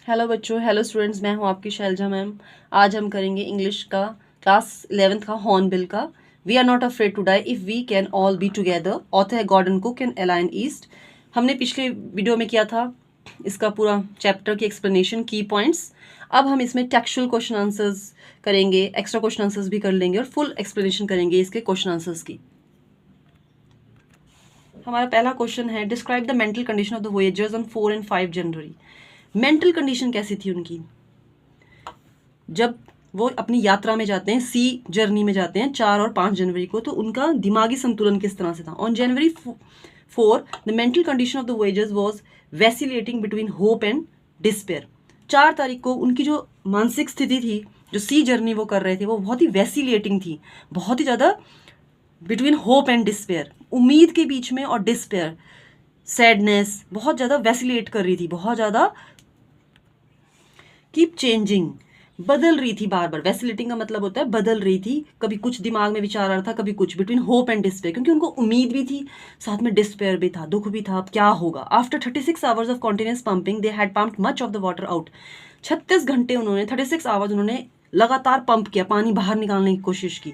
Hello बच्चों, hello students, मैं हूं आपकी शैलजा मैम। आज हम करेंगे इंग्लिश का क्लास 11th का हॉर्नबिल का। We are not afraid to die if we can all be together. Author है Gordon Cook and Alan East. हमने पिछले वीडियो में किया था इसका पूरा चैप्टर की एक्सप्लेनेशन, की पॉइंट्स। अब हम इसमें टेक्सचुअल क्वेश्चन आंसर्स करेंगे, एक्स्ट्रा क्वेश्चन आंसर्स भी कर लेंगे और फुल एक्सप्लेनेशन करेंगे इसके क्वेश्चन आंसर्स की। हमारा पहला क्वेश्चन है, describe the mental condition of the voyagers on 4 and 5 January. Mental condition कैसी थी उनकी जब वो अपनी यात्रा में जाते हैं, सी जर्नी में जाते हैं 4 और 5 जनवरी को, तो उनका दिमागी संतुलन किस तरह से था। On January 4 the mental condition of the voyagers was vacillating between hope and despair. 4 तारीख को उनकी जो मानसिक स्थिति थी, जो सी जर्नी वो कर रहे थे, वो बहुत ही वैसिलेटिंग थी, बहुत ही ज़्यादा बिटवीन होप एंड डिस्पेयर, उम्मीद के बीच में और डिस्पेयर, सैडनेस, बहुत ज़्यादा वैसिलेट कर रही थी, बहुत ज़्यादा कीप चेंजिंग, बदल रही थी बार बार। वैसिलेटिंग का मतलब होता है बदल रही थी, कभी कुछ दिमाग में विचार आ रहा था, कभी कुछ, बिटवीन होप एंड डिस्पेयर, क्योंकि उनको उम्मीद भी थी, साथ में डिस्पेयर भी था, दुख भी था, अब क्या होगा। After 36 hours of continuous pumping they had pumped much of the water out. 36 घंटे उन्होंने, 36 आवर्स उन्होंने लगातार पंप किया, पानी बाहर निकालने की कोशिश की।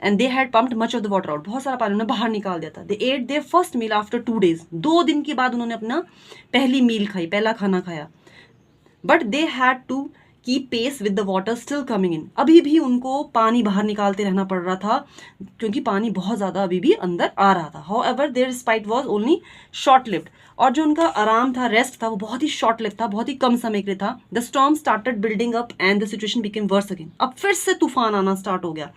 And they had pumped much of the water out, बहुत सारा पानी उन्होंने बाहर निकाल दिया था। They ate their first meal after 2 days, 2 दिन के बाद उन्होंने अपना पहली मील खाई, पहला खाना खाया। But they had to keep pace with the water still coming in, अभी भी उनको पानी बाहर निकालते रहना पड़ रहा था, क्योंकि पानी बहुत ज़्यादा अभी भी अंदर आ रहा था। However their spite was only short lived, और जो उनका आराम था, रेस्ट था, वो बहुत ही शॉर्ट लिव्ड था, बहुत ही कम समय के लिए था। The storm started building up and the situation became worse again, अब फिर से तूफान आना स्टार्ट हो गया,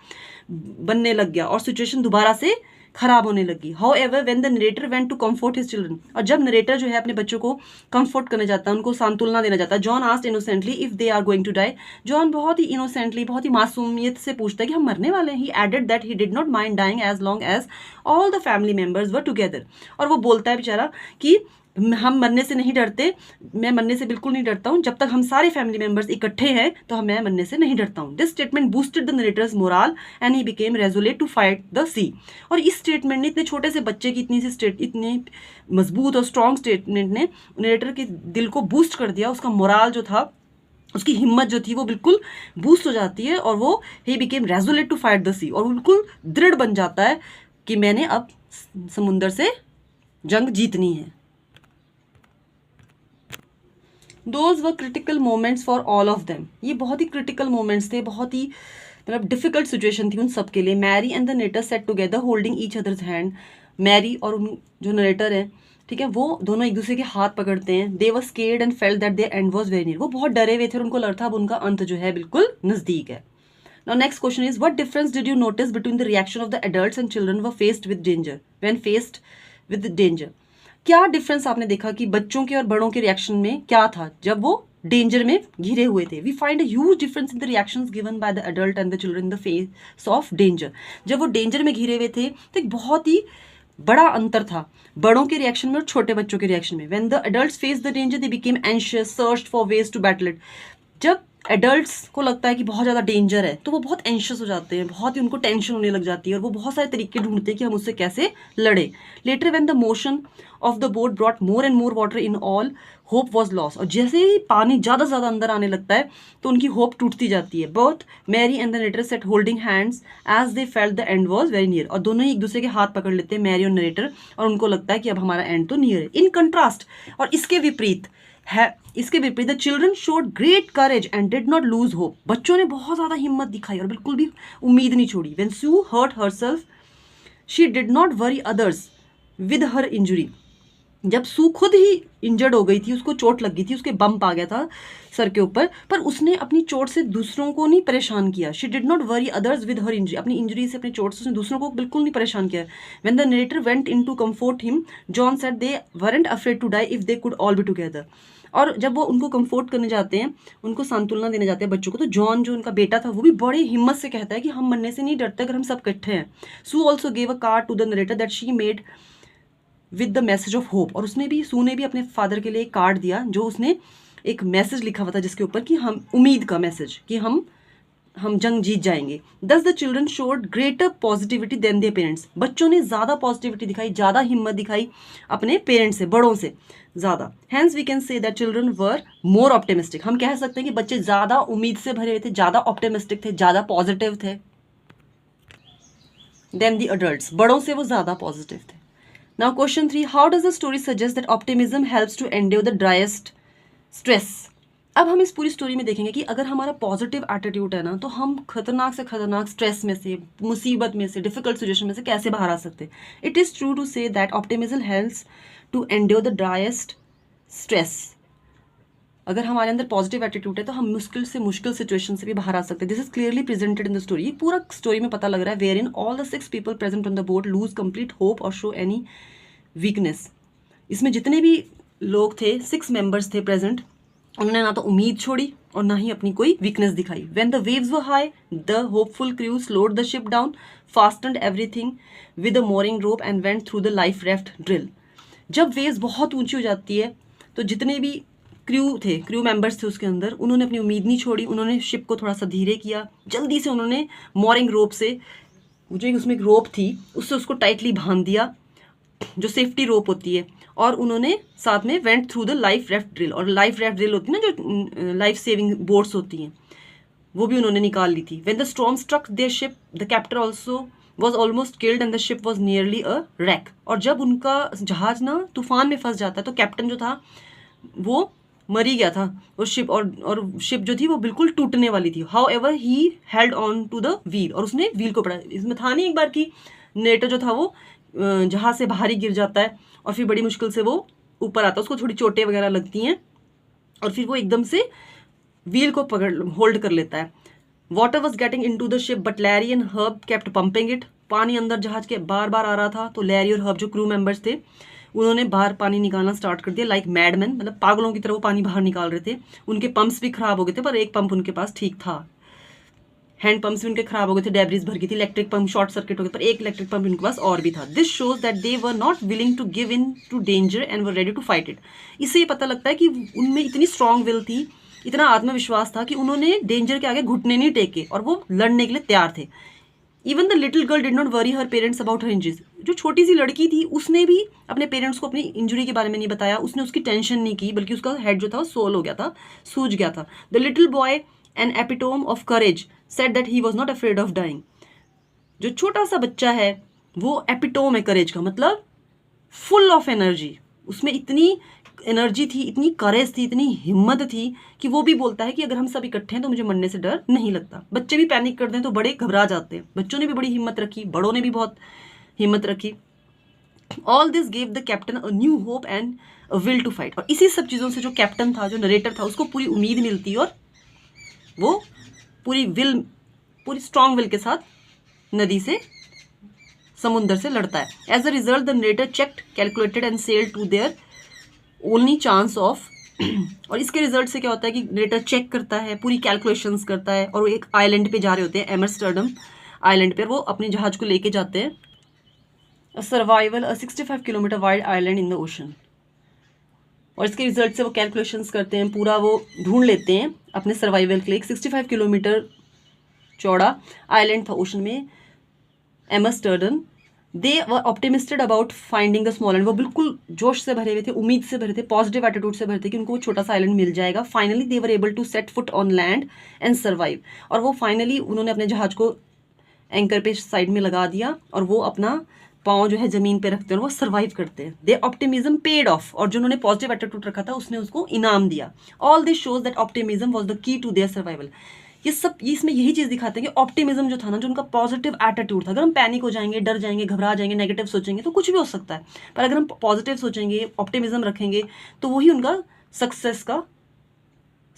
बनने लग गया, और सिचुएशन दोबारा से खराब होने लगी। However when the narrator went to comfort his children, और जब नरेटर जो है अपने बच्चों को कंफर्ट करने जाता है, उनको सांत्वना देना चाहता है, John asked innocently if they are going to die. John बहुत ही इनोसेंटली, बहुत ही मासूमियत से पूछता है कि हम मरने वाले हैं। He added that he did not mind dying as long as all the family members were together, और वो बोलता है बेचारा कि हम मरने से नहीं डरते, मैं मरने से बिल्कुल नहीं डरता हूँ, जब तक हम सारे फैमिली मेंबर्स इकट्ठे हैं तो मैं मरने से नहीं डरता हूँ। This statement boosted the narrator's morale and he became resolute to fight the sea. और इस स्टेटमेंट ने, इतने छोटे से बच्चे की इतनी मजबूत और स्ट्रॉन्ग स्टेटमेंट ने नरेटर के दिल को बूस्ट कर दिया, उसका मोरल जो था, उसकी हिम्मत जो थी, वो बिल्कुल बूस्ट हो जाती है, और वो he became resolute to fight the sea, और बिल्कुल दृढ़ बन जाता है कि मैंने अब समुंदर से जंग जीतनी है। Those were critical moments for all of them, ये बहुत ही क्रिटिकल मोमेंट्स थे, बहुत ही मतलब डिफिकल्ट सिचुएशन थी उन सब के लिए। Mary and the narrator sat together holding each others hand, Mary और उन जो नरेटर है, ठीक है, वो दोनों एक दूसरे के हाथ पकड़ते हैं। They were scared and felt that their end was very near, वो बहुत डरे हुए थे और उनको लग था अब उनका अंत जो है बिल्कुल नजदीक है। Now next question is, what difference did you notice between the reaction of the adults and children were faced with danger, when faced with danger? क्या डिफरेंस आपने देखा कि बच्चों के और बड़ों के रिएक्शन में क्या था जब वो डेंजर में घिरे हुए थे। We find a huge difference in the reactions given by the adult and the children in the face of danger. जब वो डेंजर में घिरे हुए थे तो एक बहुत ही बड़ा अंतर था बड़ों के रिएक्शन में और छोटे बच्चों के रिएक्शन में। When the adults face the danger they became anxious, searched for ways to battle it. जब एडल्ट्स को लगता है कि बहुत ज़्यादा डेंजर है तो वो बहुत एंशियस हो जाते हैं, बहुत ही उनको टेंशन होने लग जाती है, और वो बहुत सारे तरीके ढूंढते हैं कि हम उससे कैसे लड़े। Letter when the motion of the boat brought more and more water in all hope was loss, और जैसे ही पानी ज़्यादा से ज़्यादा अंदर आने लगता है तो उनकी होप टूटती जाती है। Both Mary and the narrator sat holding hands as they felt the end was very near, और दोनों ही एक दूसरे के हाथ पकड़ लेते हैं, मैरी और नरेटर, और उनको लगता है कि अब हमारा एंड तो नियर है। इन कंट्रास्ट, और इसके विपरीत the children showed great courage and did not lose hope, बच्चों ने बहुत ज़्यादा हिम्मत दिखाई और बिल्कुल भी उम्मीद नहीं छोड़ी। When Sue hurt herself she did not worry others with her injury, जब सू खुद ही इंजर्ड हो गई थी, उसको चोट लग गई थी, उसके बम्प आ गया था सर के ऊपर, पर उसने अपनी चोट से दूसरों को नहीं परेशान किया। She did not worry others with her injury, अपनी इंजरी से, अपनी चोट से उसने दूसरों को बिल्कुल नहीं परेशान किया। When the narrator went in to comfort him John said they weren't afraid to die if they could all be together, और जब वो उनको कंफर्ट करने जाते हैं, उनको सांत्वना देने जाते हैं बच्चों को, तो जॉन जो उनका बेटा था वो भी बड़ी हिम्मत से कहता है कि हम मरने से नहीं डरते अगर हम सब इकट्ठे हैं। Sue also gave a card to the narrator that she made with the message of hope, और उसने भी, सू ने भी अपने फादर के लिए एक कार्ड दिया जो उसने एक मैसेज लिखा हुआ था जिसके ऊपर कि हम, उम्मीद का मैसेज, कि हम हम जंग जीत जाएंगे। Thus the children showed greater positivity than their parents, बच्चों ने ज़्यादा पॉजिटिविटी दिखाई, ज़्यादा हिम्मत दिखाई अपने पेरेंट्स से, बड़ों से ज़्यादा। Hence we can say that children were more optimistic, हम कह सकते हैं कि बच्चे ज़्यादा उम्मीद से भरे हुए थे, ज़्यादा ऑप्टिमिस्टिक थे, ज़्यादा पॉजिटिव थे देन दी अडल्ट्स, बड़ों से वो ज़्यादा पॉजिटिव थे। Now question 3, how does the story suggest that optimism helps to endure the direst stress. अब हम इस पूरी स्टोरी में देखेंगे कि अगर हमारा पॉजिटिव एटीट्यूड है ना, तो हम खतरनाक से खतरनाक स्ट्रेस में से, मुसीबत में से, डिफिकल्ट सिचुएशन में से कैसे बाहर आ सकते हैं। It is true to say that optimism helps to endure the direst stress. अगर हमारे अंदर पॉजिटिव एटीट्यूड है तो हम मुश्किल से मुश्किल सिचुएशन से भी बाहर आ सकते हैं। This is clearly presented in the story, ये पूरा स्टोरी में पता लग रहा है, wherein all the 6 people present on the boat lose complete hope और शो एनी वीकनेस। इसमें जितने भी लोग थे, 6 मेंबर्स थे प्रेजेंट, उन्होंने ना तो उम्मीद छोड़ी और ना ही अपनी कोई वीकनेस दिखाई। When the waves were high the hopeful crew slowed the ship down, fastened everything with a mooring rope and went through the life raft drill. जब वेव्स बहुत ऊंची हो जाती है तो जितने भी क्रू मेंबर्स थे उसके अंदर, उन्होंने अपनी उम्मीद नहीं छोड़ी, उन्होंने शिप को थोड़ा सा धीरे किया, जल्दी से उन्होंने mooring रोप से, जो उसमें एक रोप थी उससे उसको टाइटली बांध दिया, जो सेफ्टी रोप होती है, और उन्होंने साथ में went through the life raft drill, और लाइफ राफ्ट ड्रिल होती है ना जो लाइफ सेविंग बोट्स होती हैं, वो भी उन्होंने निकाल ली थी। When the storm struck their ship the captain also was almost killed and the ship was nearly a wreck. और जब उनका जहाज ना तूफान में फंस जाता है तो कैप्टन जो था वो मर ही गया था, और शिप जो थी वो बिल्कुल टूटने वाली थी। However he held on to the wheel, और उसने व्हील को पकड़ा। इसमें था नहीं एक बार की नेटर जो था वो जहाज से बाहर ही गिर जाता है और फिर बड़ी मुश्किल से वो ऊपर आता है, उसको थोड़ी चोटें वगैरह लगती हैं और फिर वो एकदम से व्हील को पकड़ होल्ड कर लेता है। Water was getting in to the ship but Larry and Herb kept pumping it. पानी अंदर जहाज के बार बार आ रहा था तो लैरी और हर्ब जो क्रू मेंबर्स थे उन्होंने बाहर पानी निकालना स्टार्ट कर दिया, लाइक मैडमैन, मतलब पागलों की तरह वो पानी बाहर निकाल रहे थे। उनके पंप्स भी खराब हो गए थे पर एक पंप उनके पास ठीक था, हैंड पंप्स भी उनके खराब हो गए थे, डेब्रिज भर गई थी, इलेक्ट्रिक पंप शॉर्ट सर्किट हो गया, पर एक इलेक्ट्रिक पंप उनके पास और भी था। This shows that they were not willing to give in to danger and were ready to fight it. इससे ये पता लगता है कि उनमें इतनी स्ट्रांग विल थी, इतना आत्मविश्वास था कि उन्होंने डेंजर के आगे घुटने नहीं टेके और वो लड़ने के लिए तैयार थे। Even the little girl did not worry her parents about her injuries. जो छोटी सी लड़की थी उसने भी अपने पेरेंट्स को अपनी इंजरी के बारे में नहीं बताया, उसने उसकी टेंशन नहीं की, बल्कि उसका हेड जो था वो सोल हो गया था, सूज गया था। The little boy an epitome of courage said that he was not afraid of dying. जो छोटा सा बच्चा है वो एपिटोम है करेज का, मतलब फुल ऑफ एनर्जी, उसमें इतनी एनर्जी थी, इतनी करेज थी, इतनी हिम्मत थी कि वो भी बोलता है कि अगर हम सब इकट्ठे हैं तो मुझे मरने से डर नहीं लगता। बच्चे भी पैनिक करते हैं तो बड़े घबरा जाते हैं, बच्चों ने भी बड़ी हिम्मत रखी, बड़ों ने भी बहुत हिम्मत रखी। All this gave the captain a new hope and a will to fight. और इसी सब चीज़ों से जो कैप्टन था, जो नरेटर था, उसको पूरी उम्मीद मिलती और वो पूरी स्ट्रांग विल के साथ नदी से, समुंदर से लड़ता है। As a result the narrator checked, calculated and sailed to their only chance of. और इसके रिजल्ट से क्या होता है कि नरेटर चेक करता है, पूरी कैलकुलेशंस करता है, और वो एक आइलैंड पे जा रहे होते हैं, एमस्टर्डम आइलैंड पे, वो अपने जहाज को लेके जाते हैं। A survival a 65 kilometre wide island in the ocean. और इसके रिजल्ट से वो कैलकुलेशंस करते हैं, पूरा वो ढूंढ लेते हैं अपने सर्वाइवल के लिए। 65 किलोमीटर चौड़ा आइलैंड था ओशन में, Amsterdam. They were optimistic about finding the small island. वो बिल्कुल जोश से भरे हुए थे, उम्मीद से भरे थे, पॉजिटिव एटीट्यूड से भरे थे कि उनको वो छोटा सा आइलैंड मिल जाएगा। Finally they were able to set foot on land and survive. और वो फाइनली उन्होंने अपने जहाज को एंकर पे साइड में लगा दिया और वो अपना पाँव जो है जमीन पे रखते हैं और वो सर्वाइव करते हैं। दे ऑप्टिमिज्म पेड ऑफ। और जो उन्होंने पॉजिटिव एटीट्यूड रखा था उसने उसको इनाम दिया। All this shows that optimism was the key to their survival. ये सब इसमें यही चीज़ दिखाते हैं कि ऑप्टिमिज्म जो था ना, जो उनका पॉजिटिव एटीट्यूड था। अगर हम पैनिक हो जाएंगे, डर जाएंगे, घबरा जाएंगे, नेगेटिव सोचेंगे तो कुछ भी हो सकता है, पर अगर हम पॉजिटिव सोचेंगे, ऑप्टिमिज्म रखेंगे तो वही उनका सक्सेस का,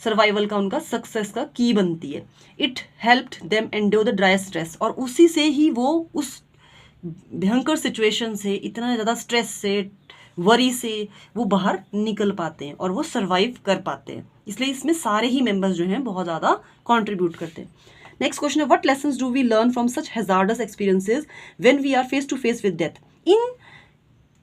सर्वाइवल का, उनका सक्सेस का की बनती है। It helped them endure the dry stress. और उसी से ही वो उस भयंकर सिचुएशन से, इतना ज़्यादा स्ट्रेस से, वरी से वो बाहर निकल पाते हैं और वो सर्वाइव कर पाते हैं। इसलिए इसमें सारे ही मेंबर्स जो हैं बहुत ज़्यादा कंट्रीब्यूट करते हैं। नेक्स्ट क्वेश्चन है, what lessons do we learn from such hazardous experiences when we are face to face with death. इन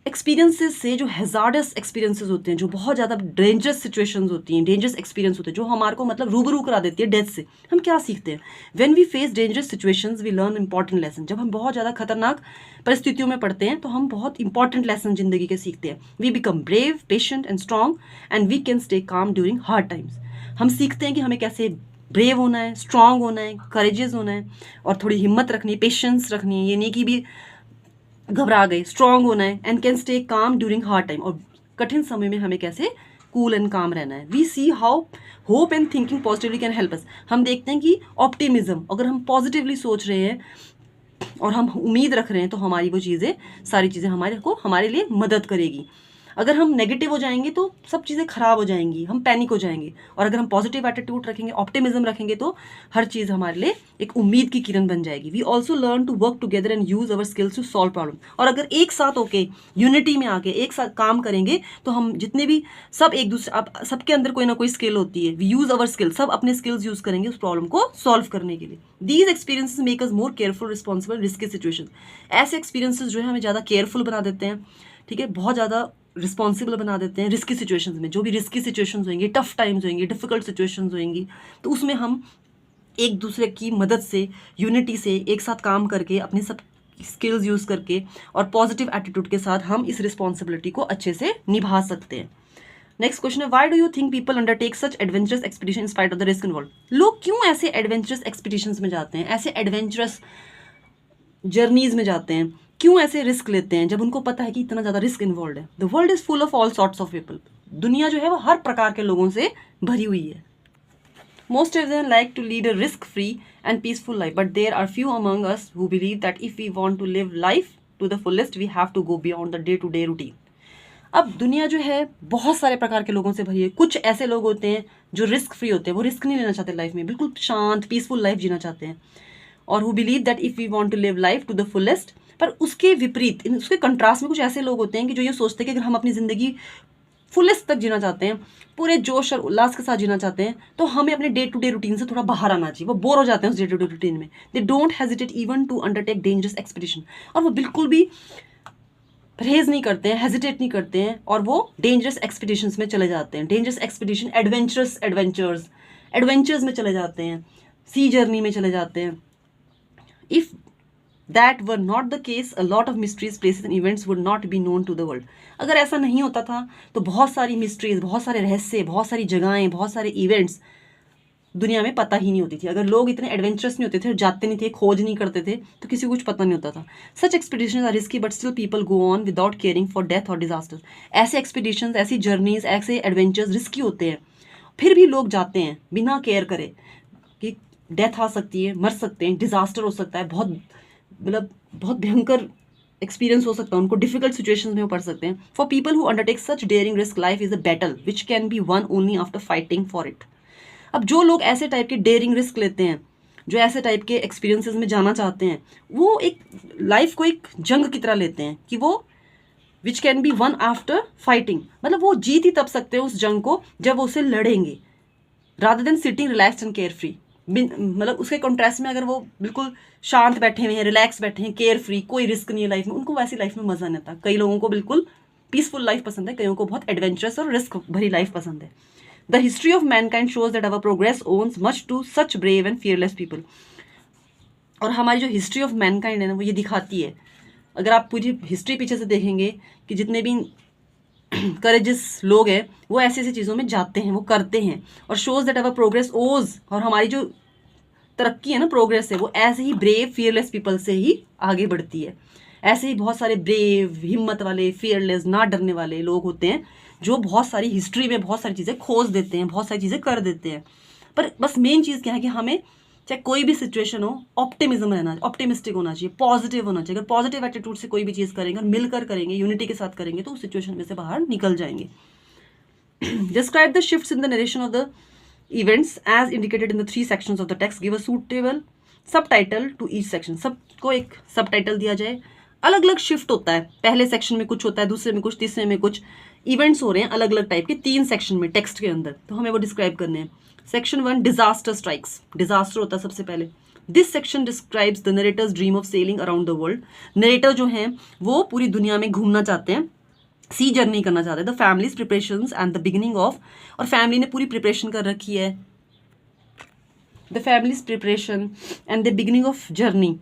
एक्सपीरियंसेस से, जो हैजार्डस एक्सपीरियंसेस होते हैं, जो बहुत ज़्यादा डेंजरस सिचुएशंस होती हैं, डेंजरस एक्सपीरियंस होते हैं, जो हमारे को मतलब रूबरू करा देती है डेथ से, हम क्या सीखते हैं? When we face dangerous situations we learn important lesson. जब हम बहुत ज़्यादा खतरनाक परिस्थितियों में पड़ते हैं तो हम बहुत इंपॉर्टेंट लेसन जिंदगी के सीखते हैं। We become brave, patient and strong and we can stay calm during hard times. हम सीखते हैं कि हमें कैसे ब्रेव होना है, स्ट्रांग होना है, करेजियस होना है और थोड़ी हिम्मत रखनी है, पेशेंस रखनी है। ये नहीं कि भी घबरा गए, स्ट्रांग होना है and can stay calm during hard time. और कठिन समय में हमें कैसे कूल एंड काम रहना है। We see how hope and thinking positively can help us. हम देखते हैं कि ऑप्टिमिज्म, अगर हम पॉजिटिवली सोच रहे हैं और हम उम्मीद रख रहे हैं तो हमारी वो चीज़ें, सारी चीज़ें हमारे लिए मदद करेगी। अगर हम नेगेटिव हो जाएंगे तो सब चीज़ें खराब हो जाएंगी, हम पैनिक हो जाएंगे। और अगर हम पॉजिटिव एटीट्यूड रखेंगे, ऑप्टिमिज्म रखेंगे तो हर चीज़ हमारे लिए एक उम्मीद की किरण बन जाएगी। We also learn to work together and use our skills to solve problem. और अगर एक साथ होके यूनिटी में आके एक साथ काम करेंगे तो हम जितने भी सब एक दूसरे, अब सबके अंदर कोई ना कोई स्किल होती है। वी यूज अवर स्किल, सब अपने स्किल्स यूज करेंगे उस प्रॉब्लम को सॉल्व करने के लिए। These experiences make us more careful, responsible, risky situation. ऐसे एक्सपीरियंसेस जो है हमें ज़्यादा केयरफुल बना देते हैं, ठीक है, बहुत ज़्यादा रिस्पॉन्सिबल बना देते हैं रिस्की सिचुएशंस में। जो भी रिस्की सिचुएशंस होंगी, टफ टाइम्स होंगी, डिफिकल्ट सिचुएशंस होंगी, तो उसमें हम एक दूसरे की मदद से, यूनिटी से एक साथ काम करके, अपने सब स्किल्स यूज़ करके और पॉजिटिव एटीट्यूड के साथ हम इस रिस्पॉन्सिबिलिटी को अच्छे से निभा सकते हैं। नेक्स्ट क्वेश्चन है, why do you think people undertake such adventurous expedition in spite of the risk involve? लोग क्यों ऐसे एडवेंचरस एक्सपीडिशंस में जाते हैं, ऐसे एडवेंचरस जर्नीज में जाते हैं, क्यों ऐसे रिस्क लेते हैं जब उनको पता है कि इतना ज़्यादा रिस्क इन्वॉल्व है? The world is full of all sorts of people. दुनिया जो है वो हर प्रकार के लोगों से भरी हुई है। Most of them like to lead a risk-free and peaceful life, but there are few among us who believe that if we want to live life to the fullest, we have to go beyond the day-to-day routine. अब दुनिया जो है बहुत सारे प्रकार के लोगों से भरी है। कुछ ऐसे लोग होते हैं जो रिस्क फ्री होते हैं, वो रिस्क नहीं लेना चाहते लाइफ में, बिल्कुल शांत पीसफुल लाइफ जीना चाहते हैं। और who believe that if we want to live life to the fullest, पर उसके विपरीत, उसके कंट्रास्ट में कुछ ऐसे लोग होते हैं कि जो ये सोचते हैं कि अगर हम अपनी ज़िंदगी फुलेस्ट तक जीना चाहते हैं, पूरे जोश और उल्लास के साथ जीना चाहते हैं, तो हमें अपने डे टू डे रूटीन से थोड़ा बाहर आना चाहिए। वो बोर हो जाते हैं उस डे टू डे रूटीन में। They don't hesitate even to undertake dangerous expedition. और वो बिल्कुल भी परहेज नहीं करते हैं, हेजिटेट नहीं करते हैं और वो डेंजरस एक्सपीडिशंस में चले जाते हैं। डेंजरस एक्सपीडिशन, एडवेंचर्स में चले जाते हैं, सी जर्नी में चले जाते हैं। If that were not the case, a lot of mysteries, places and events would not be known to the world. अगर ऐसा नहीं होता था तो बहुत सारी मिस्ट्रीज, बहुत सारे रहस्य, बहुत सारी जगहें, बहुत सारे इवेंट्स दुनिया में पता ही नहीं होती थी। अगर लोग इतने एडवेंचरस नहीं होते थे, जाते नहीं थे, खोज नहीं करते थे, तो किसी को कुछ पता नहीं होता था। Such expeditions are risky but still people go on without caring for death और डिजास्टर। ऐसे एक्सपीडिशंस, ऐसी जर्नीज, ऐसे एडवेंचर्स रिस्की होते हैं, फिर भी लोग जाते हैं बिना केयर करे कि डेथ आ सकती है, मर सकते हैं, डिजास्टर हो सकता है, बहुत भयंकर एक्सपीरियंस हो सकता है उनको, डिफिकल्ट सिचुएशंस में वो पड़ सकते हैं। For people who undertake such daring risk, life is a battle which can be won only after fighting for it. अब जो लोग ऐसे टाइप के डेयरिंग रिस्क लेते हैं, जो ऐसे टाइप के एक्सपीरियंसेस में जाना चाहते हैं, वो एक लाइफ को एक जंग की तरह लेते हैं कि वो विच can be one after fighting, मतलब वो जीत ही तब सकते हैं उस जंग को जब वो उसे लड़ेंगे, rather than sitting relaxed and care free. मतलब उसके कॉन्ट्रास्ट में अगर वो बिल्कुल शांत बैठे हुए हैं, रिलैक्स बैठे हैं, केयर फ्री, कोई रिस्क नहीं है लाइफ में, उनको वैसी लाइफ में मजा नहीं आता। कई लोगों को बिल्कुल पीसफुल लाइफ पसंद है, कईयों को बहुत एडवेंचरस और रिस्क भरी लाइफ पसंद है। The history of mankind shows that our progress owes much to such brave and fearless people. और हमारी जो हिस्ट्री ऑफ मैनकाइंड है ना, वो ये दिखाती है, अगर आप पूरी हिस्ट्री पीछे से देखेंगे कि जितने भी करेजियस लोग हैं वो ऐसी ऐसी चीज़ों में जाते हैं, वो करते हैं। और शोज दैट अवर प्रोग्रेस ओज, और हमारी जो तरक्की है ना, प्रोग्रेस है, वो ऐसे ही ब्रेव फियरलेस पीपल से ही आगे बढ़ती है। ऐसे ही बहुत सारे ब्रेव, हिम्मत वाले, फियरलेस, ना डरने वाले लोग होते हैं जो बहुत सारी हिस्ट्री में बहुत सारी चीज़ें खोज देते हैं, बहुत सारी चीज़ें कर देते हैं। पर बस मेन चीज़ क्या है कि हमें चाहे कोई भी सिचुएशन हो, ऑप्टिमिज्म रहना, ऑप्टिमिस्टिक होना चाहिए, पॉजिटिव होना चाहिए। अगर पॉजिटिव एटीट्यूड से कोई भी चीज़ करेंगे और मिलकर करेंगे, यूनिटी के साथ करेंगे, तो उस सिचुएशन में से बाहर निकल जाएंगे। Describe the shifts in the narration of the events as indicated in the 3 sections of the text. Give a suitable subtitle to each section. सबको एक सबटाइटल दिया जाए। अलग अलग शिफ्ट होता है, पहले सेक्शन में कुछ होता है, दूसरे में कुछ, तीसरे में कुछ। इवेंट्स हो रहे हैं अलग अलग टाइप के 3 सेक्शन में टेक्स्ट के अंदर, तो हमें वो डिस्क्राइब करने हैं। सेक्शन 1 डिजास्टर स्ट्राइक्स, डिजास्टर होता है सबसे पहले। This section describes the narrator's dream of selling around the world. Narrator जो हैं वो पूरी दुनिया में घूमना चाहते हैं, सी जर्नी करना चाहते हैं। The families preparations and the beginning of, और फैमिली ने पूरी प्रिपरेशन कर रखी है। The families preparation and the beginning of journey,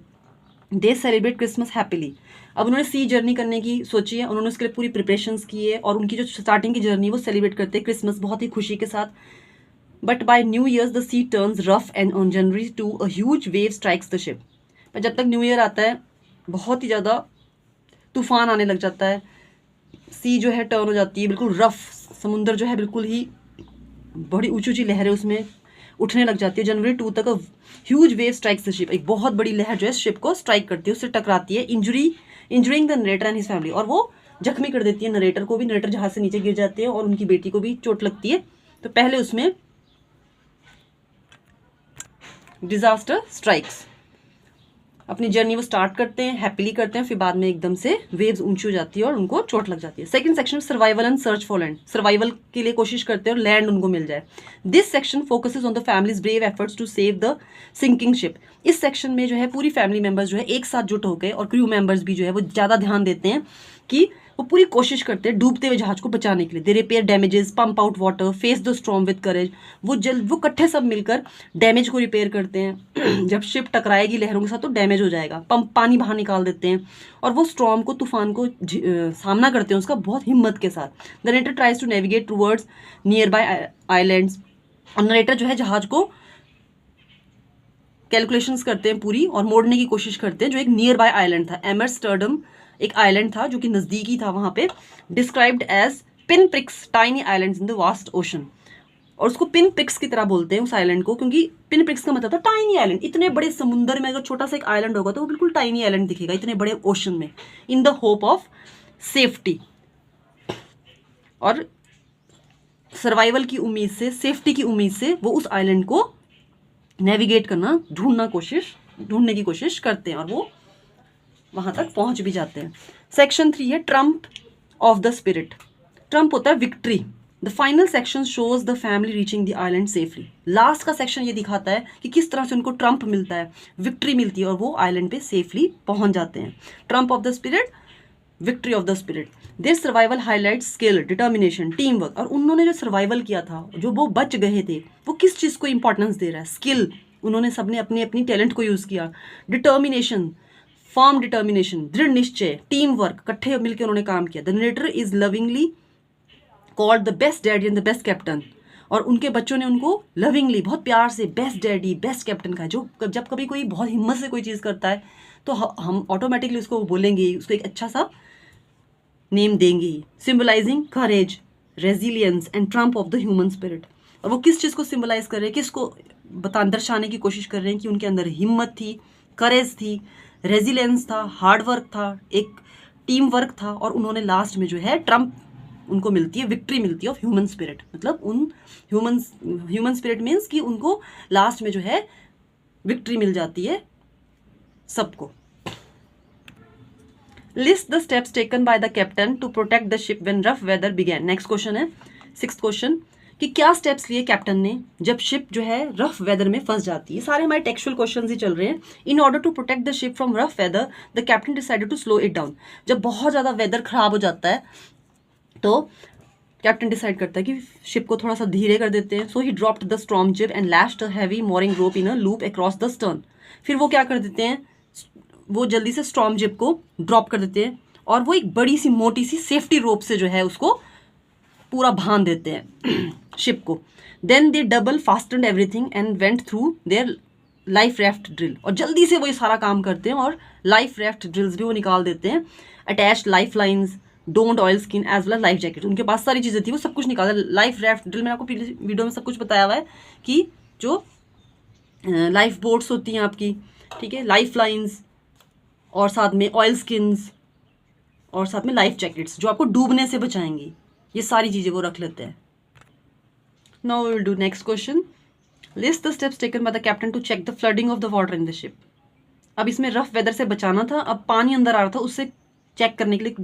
they celebrate Christmas happily. अब उन्होंने सी जर्नी करने की सोची है, उन्होंने उसके लिए पूरी प्रिपरेशंस की है और उनकी जो स्टार्टिंग की जर्नी वो सेलिब्रेट करते हैं क्रिसमस बहुत ही खुशी के साथ। But by New Year's the sea turns rough and on January two a huge wave strikes the ship. पर जब तक न्यू ईयर आता है बहुत ही ज़्यादा तूफान आने लग जाता है, सी जो है टर्न हो जाती है बिल्कुल रफ, समुंदर जो है बिल्कुल ही बड़ी ऊंची ऊंची लहरें उसमें उठने लग जाती है। जनवरी 2 तक huge wave strikes the ship, एक बहुत बड़ी लहर जो है शिप को स्ट्राइक करती है, उससे टकराती है, injuring the narrator and his family, और वो जख्मी कर देती है नरेटर को भी। नरेटर जहाज से नीचे गिर जाते हैं और उनकी बेटी को भी चोट लगती है। तो पहले उसमें डिजास्टर स्ट्राइक्स, अपनी जर्नी वो स्टार्ट करते हैं, हैप्पीली करते हैं, फिर बाद में एकदम से वेव्स ऊंची हो जाती है और उनको चोट लग जाती है। Second section survival and search for land, survival के लिए कोशिश करते हैं और लैंड उनको मिल जाए। This section focuses on the family's brave efforts to save the sinking ship. इस सेक्शन में जो है पूरी फैमिली मेंबर्स जो है एक साथ जुट हो गए और क्रू मेंबर्स भी जो है वो ज़्यादा ध्यान देते हैं कि वो पूरी कोशिश करते हैं डूबते हुए जहाज को बचाने के लिए। They repair damages, pump out water, face the storm with courage. वो इकट्ठे सब मिलकर डैमेज को रिपेयर करते हैं। जब शिप टकराएगी लहरों के साथ तो डैमेज हो जाएगा, पंप पानी बाहर निकाल देते हैं और वो स्टॉर्म को, तूफान को सामना करते हैं उसका बहुत हिम्मत के साथ। The narrator tries to navigate towards nearby islands, और नरेटर जो है जहाज को कैलकुलेशंस करते हैं पूरी और मोड़ने की कोशिश करते हैं। जो एक नियर बाय आइलैंड था, एमरस्टर्डम एक आइलैंड था जो कि नज़दीकी था वहाँ पे, described as pinpricks tiny islands in the vast ocean. और उसको पिन प्रिक्स की तरह बोलते हैं उस आइलैंड को, क्योंकि पिन प्रिक्स का मतलब था टाइनी आइलैंड। इतने बड़े समुंदर में अगर छोटा सा एक आइलैंड होगा तो वो बिल्कुल टाइनी आइलैंड दिखेगा इतने बड़े ओशन में, in the hope of safety. और सर्वाइवल की उम्मीद से, सेफ्टी की उम्मीद से वो उस आइलैंड को नेविगेट करना, ढूंढने की कोशिश करते हैं और वो वहां तक पहुंच भी जाते हैं। सेक्शन 3 है Trump of the spirit. Trump होता है victory. The final section shows the family reaching the island safely. Last का सेक्शन ये दिखाता है कि किस तरह से उनको ट्रम्प मिलता है, विक्ट्री मिलती है और वो आइलैंड पे सेफली पहुंच जाते हैं। Trump of the spirit, victory of the spirit. Their survival highlight skill, determination, team work. और उन्होंने जो सर्वाइवल किया था, जो वो बच गए थे, वो किस चीज़ को इंपॉर्टेंस दे रहा है? स्किल, उन्होंने सबने अपनी अपनी टैलेंट को यूज़ किया। डिटर्मिनेशन, फॉर्म डिटर्मिनेशन, दृढ़ निश्चय, टीम वर्क, इकट्ठे मिलकर उन्होंने काम किया। The narrator is lovingly called the best daddy and the best captain. और उनके बच्चों ने उनको लविंगली, बहुत प्यार से, बेस्ट डैडी, बेस्ट कैप्टन कहा। जो जब कभी कोई बहुत हिम्मत से कोई चीज़ करता है तो हम ऑटोमेटिकली उसको बोलेंगे ही, उसको एक अच्छा सा नेम देंगे ही। Symbolising courage, resilience and triumph of the human spirit. और वो किस चीज़ को सिम्बलाइज कर रहे हैं, किसको दर्शाने की कोशिश कर रहे हैं कि उनके अंदर हिम्मत थी, करेज थी, रेजिलेंस था, हार्ड वर्क था, एक टीम वर्क था। और उन्होंने लास्ट में जो है ट्रम्प उनको मिलती है, विक्ट्री मिलती है ऑफ ह्यूमन स्पिरिट। मतलब उन ह्यूमन स्पिरिट मीन्स कि उनको लास्ट में जो है विक्ट्री मिल जाती है सबको। List the steps taken by the captain to protect the ship when rough weather began. Next question है, 6th क्वेश्चन, कि क्या स्टेप्स लिए कैप्टन ने जब शिप जो है रफ वेदर में फंस जाती है। सारे हमारे टेक्सुअल क्वेश्चंस ही चल रहे हैं। In order to protect the ship from rough weather the captain decided to slow it down. जब बहुत ज़्यादा वेदर खराब हो जाता है तो कैप्टन डिसाइड करता है कि शिप को थोड़ा सा धीरे कर देते हैं। सो ही ड्रॉप्ड द स्टॉर्म जिब and lashed a heavy mooring rope in a loop across the stern. फिर वो क्या कर देते हैं, वो जल्दी से स्टॉर्म जिब को ड्रॉप कर देते हैं और वो एक बड़ी सी मोटी सी सेफ्टी रोप से जो है उसको पूरा बांध देते हैं शिप को। Then they double fastened everything and went through their life raft drill. और जल्दी से वो ये सारा काम करते हैं और लाइफ राफ्ट ड्रिल्स भी वो निकाल देते हैं। Attached lifelines, donned oilskin as well life jacket, उनके पास सारी चीज़ें थी, वो सब कुछ निकाला। लाइफ राफ्ट ड्रिल मैंने आपको पिछले वीडियो में सब कुछ बताया हुआ है कि जो लाइफ बोट्स होती हैं आपकी, ठीक है, लाइफ लाइन्स और साथ में ऑयल स्किन्स और साथ में लाइफ जैकेट्स जो आपको डूबने से बचाएंगी, ये सारी चीज़ें वो रख लेते हैं। Now we will do next question. List the steps taken by the captain to check the flooding of the water in the ship. अब इसमें रफ वेदर से बचाना था, अब पानी अंदर आ रहा था, उससे चेक करने के लिए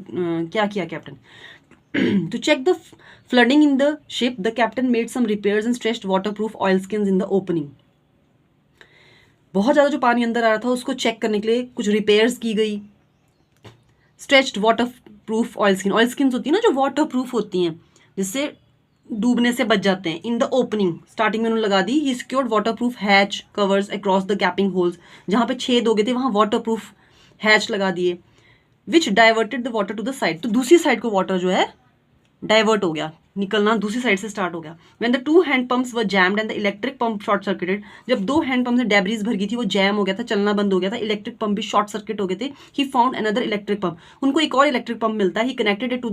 क्या किया captain. To check the flooding in the ship the captain made some repairs and stretched waterproof oilskins in the opening. बहुत ज़्यादा जो पानी अंदर आ रहा था उसको चेक करने के लिए कुछ रिपेयर्स की गई। Stretched water proof oil skin होती है ना जो वाटर प्रूफ होती हैं, जिससे डूबने से बच जाते हैं। इन द ओपनिंग स्टार्टिंग में उन्होंने लगा दी, he secured waterproof hatch covers across the gaping holes, जहाँ पे छेद हो गए थे वहाँ वाटर प्रूफ हैच लगा दिए। Which diverted the water to the side, तो दूसरी साइड को वाटर जो है डाइवर्ट हो गया, निकलना दूसरी साइड से स्टार्ट हो गया। When the 2 hand pumps were jammed and the electric pump short circuited, जब 2 हैंड पंप से डेब्रीज भर गई थी, वो जैम हो गया था, चलना बंद हो गया था, इलेक्ट्रिक पंप भी शॉर्ट सर्किट हो गए थे। He found another electric pump, उनको एक और इलेक्ट्रिक पंप मिलता है। He connected it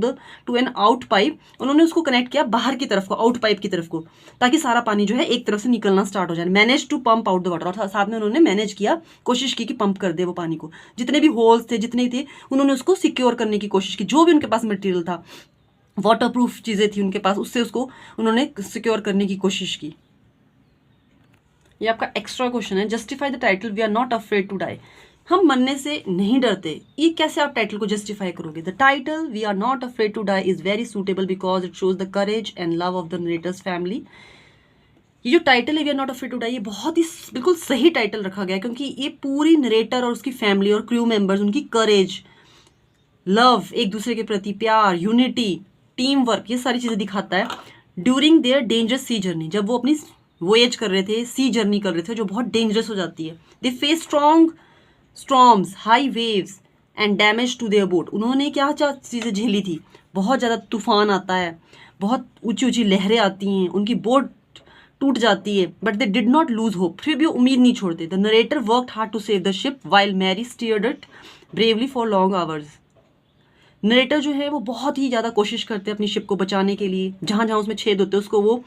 to an out pipe, उन्होंने उसको कनेक्ट किया बाहर की तरफ को, आउट पाइप की तरफ को, ताकि सारा पानी जो है एक तरफ से निकलना स्टार्ट हो जाए। Manage to pump out the water, और साथ में उन्होंने मैनेज किया, कोशिश की कि पंप कर दे वो पानी को, जितने भी होल्स थे जितने थे उन्होंने उसको सिक्योर करने की कोशिश की, जो भी उनके पास मटेरियल था, वाटरप्रूफ चीज़ें थी उनके पास, उससे उसको उन्होंने सिक्योर करने की कोशिश की। ये आपका एक्स्ट्रा क्वेश्चन है। Justify the title we are not afraid to die, हम मरने से नहीं डरते, ये कैसे आप टाइटल को जस्टिफाई करोगे? The title we are not afraid to die is very suitable because it shows the courage and love of the narrator's family. ये जो टाइटल है we are not afraid to die, ये बहुत ही बिल्कुल सही title रखा गया है, क्योंकि ये पूरी नरेटर और उसकी फैमिली और क्रू मेंबर्स, उनकी करेज, लव, एक दूसरे के प्रति प्यार, यूनिटी, टीम वर्क, ये सारी चीज़ें दिखाता है। During their dangerous sea journey, जब वो अपनी वोएज कर रहे थे, सी जर्नी कर रहे थे जो बहुत डेंजरस हो जाती है। They face strong storms, high waves and damage to their boat, उन्होंने क्या क्या चीज़ें झेली थी? बहुत ज़्यादा तूफान आता है, बहुत ऊंची ऊंची लहरें आती हैं, उनकी बोट टूट जाती है, but they did not lose hope, फिर भी उम्मीद नहीं छोड़ते। The narrator worked hard to save the ship while Mary steered it bravely for long hours. Narrator जो है वो बहुत ही ज़्यादा कोशिश करते हैं अपनी शिप को बचाने के लिए, जहाँ जहाँ उसमें छेद होते हैं उसको वो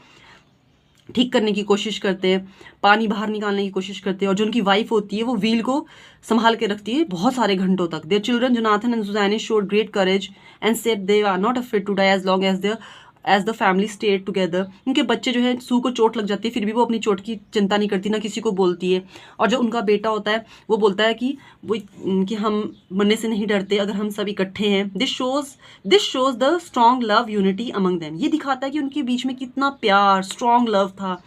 ठीक करने की कोशिश करते हैं, पानी बाहर निकालने की कोशिश करते हैं, और जो उनकी वाइफ होती है वो व्हील को संभाल के रखती है बहुत सारे घंटों तक। Their children Jonathan and Suzanne showed great courage and said they are not afraid to die as long as the family stayed together. उनके बच्चे जो है, सू को चोट लग जाती है, फिर भी वो अपनी चोट की चिंता नहीं करती, ना किसी को बोलती है। और जो उनका बेटा होता है वो बोलता है कि हम मरने से नहीं डरते अगर हम सब इकट्ठे हैं। This shows the strong love unity among them, ये दिखाता है कि उनके बीच में कितना प्यार, स्ट्रॉन्ग लव था,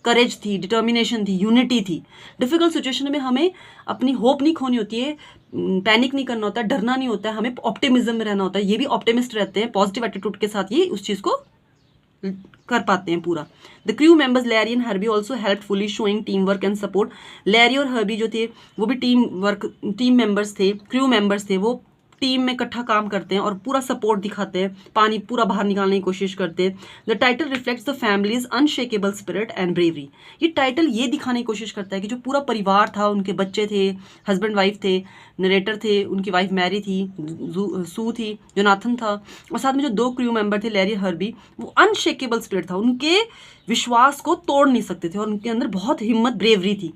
करेज थी, डिटर्मिनेशन थी, यूनिटी थी। डिफिकल्ट सिचुएशन में हमें अपनी होप नहीं खोनी होती है, पैनिक नहीं करना होता है, डरना नहीं होता है, हमें ऑप्टिमिज्म में रहना होता है। ये भी ऑप्टिमिस्ट रहते हैं, पॉजिटिव एटीट्यूड के साथ ये उस चीज़ को कर पाते हैं पूरा। The crew members Larry and Herbie also helpfully showing teamwork and support. Larry और हर्बी जो थे वो भी टीम मेंबर्स थे, क्रू मेंबर्स थे, वो टीम में इकट्ठा काम करते हैं और पूरा सपोर्ट दिखाते हैं, पानी पूरा बाहर निकालने की कोशिश करते हैं। The title reflects the families unshakeable spirit and bravery, ये टाइटल ये दिखाने की कोशिश करता है कि जो पूरा परिवार था, उनके बच्चे थे, हस्बैंड वाइफ थे, नरेटर थे, उनकी वाइफ मैरी थी, सू थी, जोनाथन था, और साथ में जो 2 क्रू मेंबर थे लैरी हर्बी, वो अनशेकेबल स्पिरिट था, उनके विश्वास को तोड़ नहीं सकते थे और उनके अंदर बहुत हिम्मत, ब्रेवरी थी।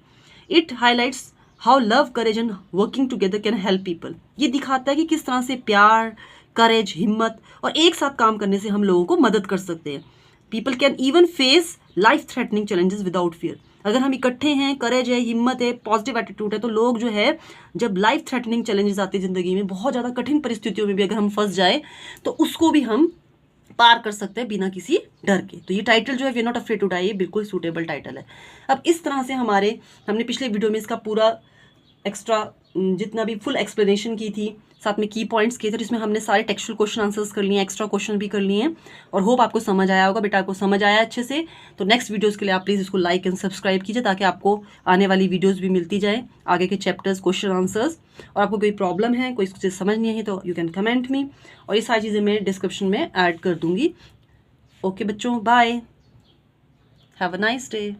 It highlights how love, courage and working together can help people, ये दिखाता है कि किस तरह से प्यार, करेज, हिम्मत और एक साथ काम करने से हम लोगों को मदद कर सकते हैं। People can even face life threatening challenges without fear, अगर हम इकट्ठे हैं, करेज है, हिम्मत है, पॉजिटिव एटीट्यूड है, तो लोग जो है जब लाइफ थ्रेटनिंग चैलेंजेस आते हैं ज़िंदगी में, बहुत ज़्यादा कठिन परिस्थितियों में भी अगर हम फंस जाए तो उसको भी हम पार कर सकते हैं बिना किसी डर के। तो ये टाइटल जो है we are not afraid to die, ये बिल्कुल सूटेबल टाइटल है। अब इस तरह से हमने पिछले वीडियो में इसका पूरा एक्स्ट्रा जितना भी फुल एक्सप्लेनेशन की थी, साथ में की पॉइंट्स किए थे, इसमें हमने सारे टेक्सचुअल क्वेश्चन आंसर्स कर लिए हैं, एक्स्ट्रा क्वेश्चन भी कर लिए हैं, और होप आपको समझ आया होगा। बेटा आपको समझ आया अच्छे से, तो नेक्स्ट वीडियोस के लिए आप प्लीज़ इसको लाइक एंड सब्सक्राइब कीजिए, ताकि आपको आने वाली वीडियोस भी मिलती जाए, आगे के चैप्टर्स, क्वेश्चन आंसर्स। और आपको कोई प्रॉब्लम है, कोई चीज़ समझ नहीं है तो यू कैन कमेंट मी, और ये सारी चीज़ें मैं डिस्क्रिप्शन में ऐड कर दूँगी। ओके बच्चों, bye, have a nice day.